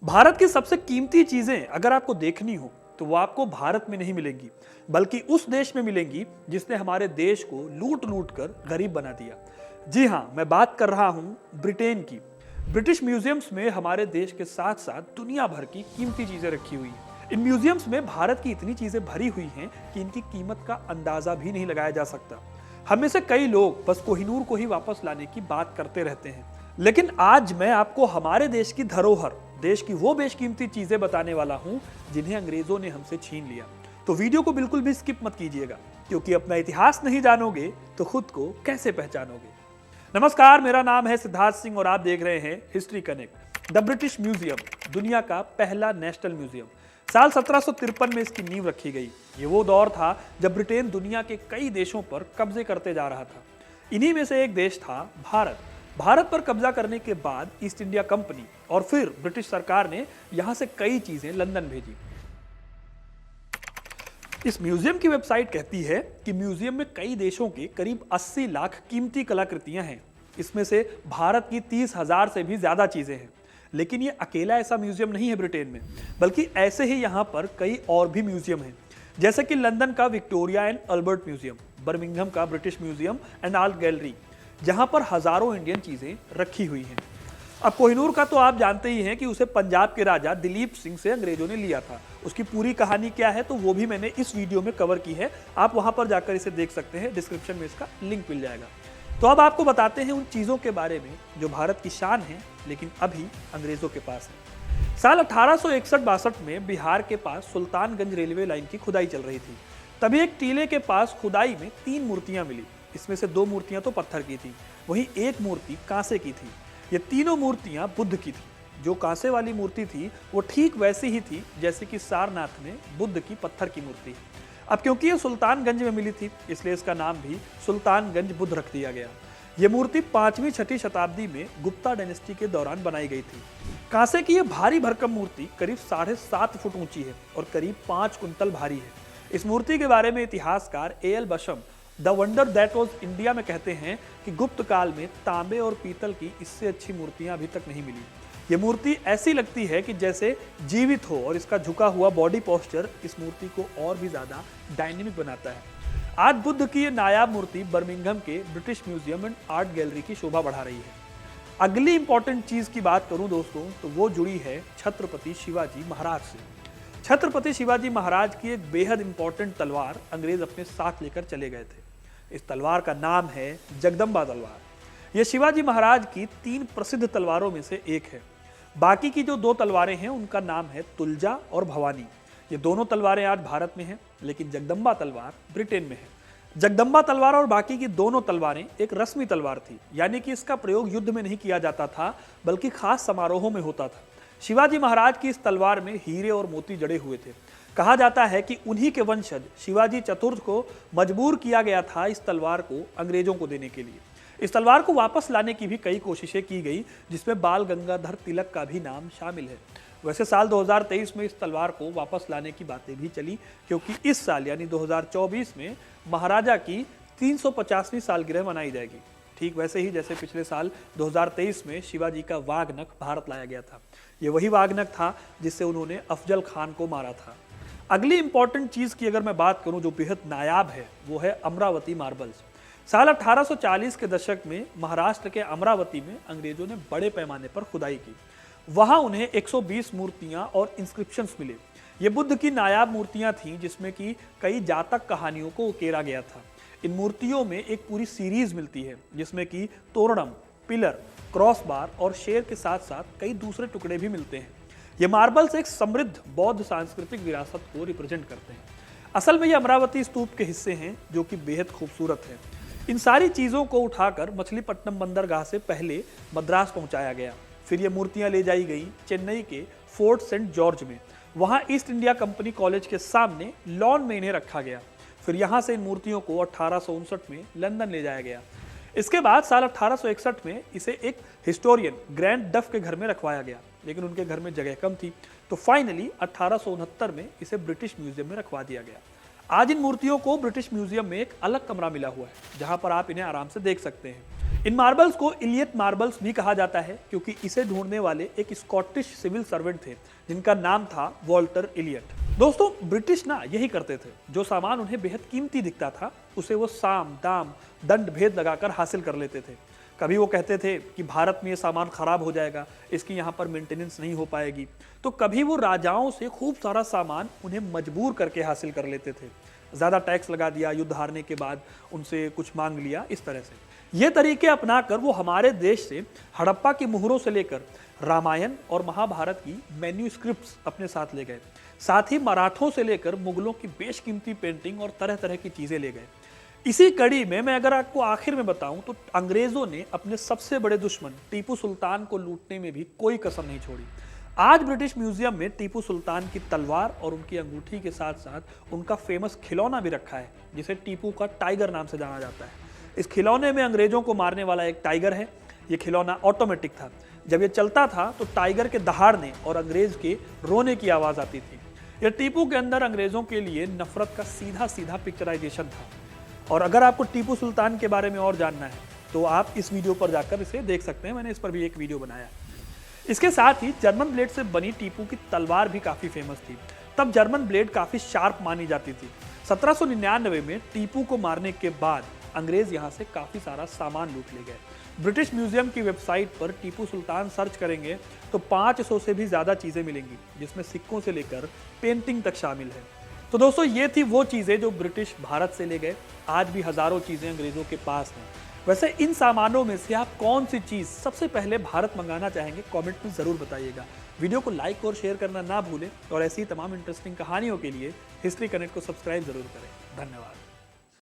भारत की सबसे कीमती चीजें अगर आपको देखनी हो तो वो आपको भारत में नहीं मिलेंगी, बल्कि उस देश में मिलेंगी जिसने हमारे देश को लूट लूट कर गरीब बना दिया। जी हाँ, मैं बात कर रहा हूँ ब्रिटेन की। ब्रिटिश म्यूजियम्स में हमारे देश के साथ साथ दुनिया भर की कीमती चीजें रखी हुई हैं। इन म्यूजियम्स में भारत की इतनी चीजें भरी हुई हैं कि इनकी कीमत का अंदाजा भी नहीं लगाया जा सकता। हम में से कई लोग बस कोहिनूर को ही वापस लाने की बात करते रहते हैं, लेकिन आज मैं आपको हमारे देश की धरोहर, देश की वो बेशकीमती चीजें बताने वाला हूं जिन्हें अंग्रेजों ने हमसे छीन लिया। तो वीडियो को बिल्कुल भी स्किप मत कीजिएगा, क्योंकि अपना इतिहास नहीं जानोगे तो खुद को कैसे पहचानोगे। नमस्कार, मेरा नाम है सिद्धार्थ सिंह और आप देख रहे हैं history connect. The British museum, दुनिया का पहला नेशनल म्यूजियम। साल 1753 में इसकी नींव रखी गई। ये वो दौर था जब ब्रिटेन दुनिया के कई देशों पर कब्जे करते जा रहा था। इन्हीं में से एक देश था भारत। भारत पर कब्जा करने के बाद ईस्ट इंडिया कंपनी और फिर ब्रिटिश सरकार ने यहां से कई चीजें लंदन भेजी। इस म्यूजियम की वेबसाइट कहती है कि म्यूजियम में कई देशों के करीब 80 लाख कीमती कलाकृतियां हैं। इसमें से भारत की 30,000 से भी ज्यादा चीजें हैं। लेकिन ये अकेला ऐसा म्यूजियम नहीं है ब्रिटेन में, बल्कि ऐसे ही यहाँ पर कई और भी म्यूजियम हैं, जैसे कि लंदन का Victoria and Albert museum, Birmingham का British museum and art gallery, जहां पर हजारों इंडियन चीजें रखी हुई हैं। अब कोहिनूर का तो आप जानते ही हैं कि उसे पंजाब के राजा दिलीप सिंह से अंग्रेजों ने लिया था। उसकी पूरी कहानी क्या है तो वो भी मैंने इस वीडियो में कवर की है, आप वहां पर जाकर इसे देख सकते हैं, डिस्क्रिप्शन में इसका लिंक मिल जाएगा। तो अब आपको बताते हैं उन चीजों के बारे में जो भारत की शान है, लेकिन अभी अंग्रेजों के पास है। साल 1861-62 में बिहार के पास सुल्तानगंज रेलवे लाइन की खुदाई चल रही थी। तभी एक टीले के पास खुदाई में 3 मूर्तियां मिली। इसमें से 2 मूर्तियां तो पत्थर की थी, वहीं एक मूर्ति कांसे की थी। ये तीनों मूर्तियां बुद्ध की थी। जो कांसे वाली मूर्ति थी वो ठीक वैसी ही थी जैसे कि सारनाथ में बुद्ध की पत्थर की मूर्ति है। अब क्योंकि ये सुल्तानगंज में मिली थी, इसलिए इसका नाम भी सुल्तानगंज बुद्ध रख दिया गया। ये मूर्ति 5वीं-6वीं शताब्दी में गुप्ता डायनेस्टी के दौरान बनाई गई थी। कांसे की ये भारी भरकम मूर्ति करीब 7.5 फुट ऊंची है और करीब 5 कुंतल भारी है। इस मूर्ति के बारे में इतिहासकार A.L. Basham the wonder that was India में कहते हैं कि गुप्त काल में तांबे और पीतल की इससे अच्छी मूर्तियां अभी तक नहीं मिली। ये मूर्ति ऐसी लगती है कि जैसे जीवित हो, और इसका झुका हुआ बॉडी पोस्चर इस मूर्ति को और भी ज्यादा डायनेमिक बनाता है। आज बुद्ध की ये नायाब मूर्ति बर्मिंघम के British museum and art gallery की शोभा बढ़ा रही है। अगली इंपॉर्टेंट चीज की बात करूं दोस्तों तो वो जुड़ी है छत्रपति शिवाजी महाराज से। छत्रपति शिवाजी महाराज की एक बेहद इंपॉर्टेंट तलवार अंग्रेज अपने साथ लेकर चले गए थे। इस तलवार का नाम है जगदम्बा तलवार। यह शिवाजी महाराज की 3 प्रसिद्ध तलवारों में से एक है। बाकी की जो 2 तलवारें हैं उनका नाम है तुलजा और भवानी। ये दोनों तलवारें आज भारत में हैं, लेकिन जगदम्बा तलवार ब्रिटेन में है। जगदम्बा तलवार और बाकी की दोनों तलवारें एक रस्मी तलवार थी, यानी कि इसका प्रयोग युद्ध में नहीं किया जाता था, बल्कि खास समारोहों में होता था। शिवाजी महाराज की इस तलवार में हीरे और मोती जड़े हुए थे। कहा जाता है कि उन्हीं के वंशज शिवाजी चतुर्थ को मजबूर किया गया था इस तलवार को अंग्रेजों को देने के लिए। इस तलवार को वापस लाने की भी कई कोशिशें की गई, जिसमें बाल गंगाधर तिलक का भी नाम शामिल है। वैसे साल 2023 में इस तलवार को वापस लाने की बातें भी चली, क्योंकि इस साल यानी 2024 में महाराजा की 350वीं सालगिरह मनाई जाएगी। ठीक वैसे ही जैसे पिछले साल 2023 में शिवाजी का वाघनख भारत लाया गया था। ये वही वाघनख था जिससे उन्होंने अफजल खान को मारा था। अगली इंपॉर्टेंट चीज की अगर मैं बात करूं जो बेहद नायाब है, वो है अमरावती मार्बल्स। साल 1840 के दशक में महाराष्ट्र के अमरावती में अंग्रेजों ने बड़े पैमाने पर खुदाई की। वहां उन्हें 120 मूर्तियां और इंस्क्रिप्शंस मिले। ये बुद्ध की नायाब मूर्तियां थीं, जिसमें कि कई जातक कहानियों को उकेरा गया था। इन मूर्तियों में एक पूरी सीरीज मिलती है, जिसमें कि तोरणम, पिलर, क्रॉस बार और शेर के साथ साथ कई दूसरे टुकड़े भी मिलते हैं। ये मार्बल्स एक समृद्ध बौद्ध सांस्कृतिक विरासत को रिप्रेजेंट करते हैं। असल में ये अमरावती स्तूप के हिस्से हैं, जो कि बेहद खूबसूरत है। इन सारी चीज़ों को उठाकर मछलीपट्टनम बंदरगाह से पहले मद्रास पहुंचाया गया। फिर ये मूर्तियां ले जाई गई चेन्नई के फोर्ट सेंट जॉर्ज में। वहां ईस्ट इंडिया कंपनी कॉलेज के सामने लॉन में इन्हें रखा गया। फिर यहाँ से इन मूर्तियों को 1859 में लंदन ले जाया गया। इसके बाद साल 1861 में इसे एक हिस्टोरियन ग्रैंड डफ के घर में रखवाया गया, लेकिन उनके घर में जगह कम थी, तो फाइनली 1869 में इसे ब्रिटिश म्यूजियम में रखवा दिया गया। आज इन मूर्तियों को ब्रिटिश म्यूजियम में एक अलग कमरा मिला हुआ है, जहां पर आप इन्हें आराम से देख सकते हैं। इन मार्बल्स को इलियट मार्बल्स भी कहा जाता है क्योंकि इसे ढूंढने वाले एक स्कॉटिश सिविल सर्वेंट थे जिनका नाम था वॉल्टर इलियट। दोस्तों, ब्रिटिश ना यही करते थे, जो सामान उन्हें बेहद कीमती दिखता था उसे वो साम दाम दंड भेद लगाकर हासिल कर लेते थे। कभी वो कहते थे कि भारत में ये सामान खराब हो जाएगा, इसकी यहाँ पर मेंटेनेंस नहीं हो पाएगी, तो कभी वो राजाओं से खूब सारा सामान उन्हें मजबूर करके हासिल कर लेते थे। ज़्यादा टैक्स लगा दिया, युद्ध हारने के बाद उनसे कुछ मांग लिया, इस तरह से। ये तरीके अपनाकर वो हमारे देश से हड़प्पा की मुहरों से लेकर रामायण और महाभारत की मैन्यूस्क्रिप्ट्स अपने साथ ले गए। साथ ही मराठों से लेकर मुगलों की बेशकीमती पेंटिंग और तरह तरह की चीज़ें ले गए। इसी कड़ी में मैं अगर आपको आखिर में बताऊं तो अंग्रेजों ने अपने सबसे बड़े दुश्मन टीपू सुल्तान को लूटने में भी कोई कसर नहीं छोड़ी। आज ब्रिटिश म्यूजियम में टीपू सुल्तान की तलवार और उनकी अंगूठी के साथ साथ उनका फेमस खिलौना भी रखा है, जिसे टीपू का टाइगर नाम से जाना जाता है। इस खिलौने में अंग्रेजों को मारने वाला एक टाइगर है। ये खिलौना ऑटोमेटिक था। जब ये चलता था तो टाइगर के दहाड़ने और अंग्रेज के रोने की आवाज आती थी। यह टीपू के अंदर अंग्रेजों के लिए नफरत का सीधा सीधा पिक्चराइजेशन था। और अगर आपको टीपू सुल्तान के बारे में और जानना है तो आप इस वीडियो पर जाकर इसे देख सकते हैं। मैंने इस पर भी एक वीडियो बनाया। इसके साथ ही जर्मन ब्लेड से बनी टीपू की तलवार भी काफी फेमस थी। तब जर्मन ब्लेड काफी शार्प मानी जाती थी। 1799 में टीपू को मारने के बाद अंग्रेज यहाँ से काफी सारा सामान लूट ले गए। ब्रिटिश म्यूजियम की वेबसाइट पर टीपू सुल्तान सर्च करेंगे तो 500 से भी ज्यादा चीजें मिलेंगी, जिसमें सिक्कों से लेकर पेंटिंग तक शामिल है। तो दोस्तों, ये थी वो चीजें जो ब्रिटिश भारत से ले गए। आज भी हजारों चीजें अंग्रेजों के पास हैं। वैसे इन सामानों में से आप कौन सी चीज सबसे पहले भारत मंगाना चाहेंगे, कमेंट में जरूर बताइएगा। वीडियो को लाइक और शेयर करना ना भूलें और ऐसी तमाम इंटरेस्टिंग कहानियों के लिए हिस्ट्री कनेक्ट को सब्सक्राइब जरूर करें। धन्यवाद।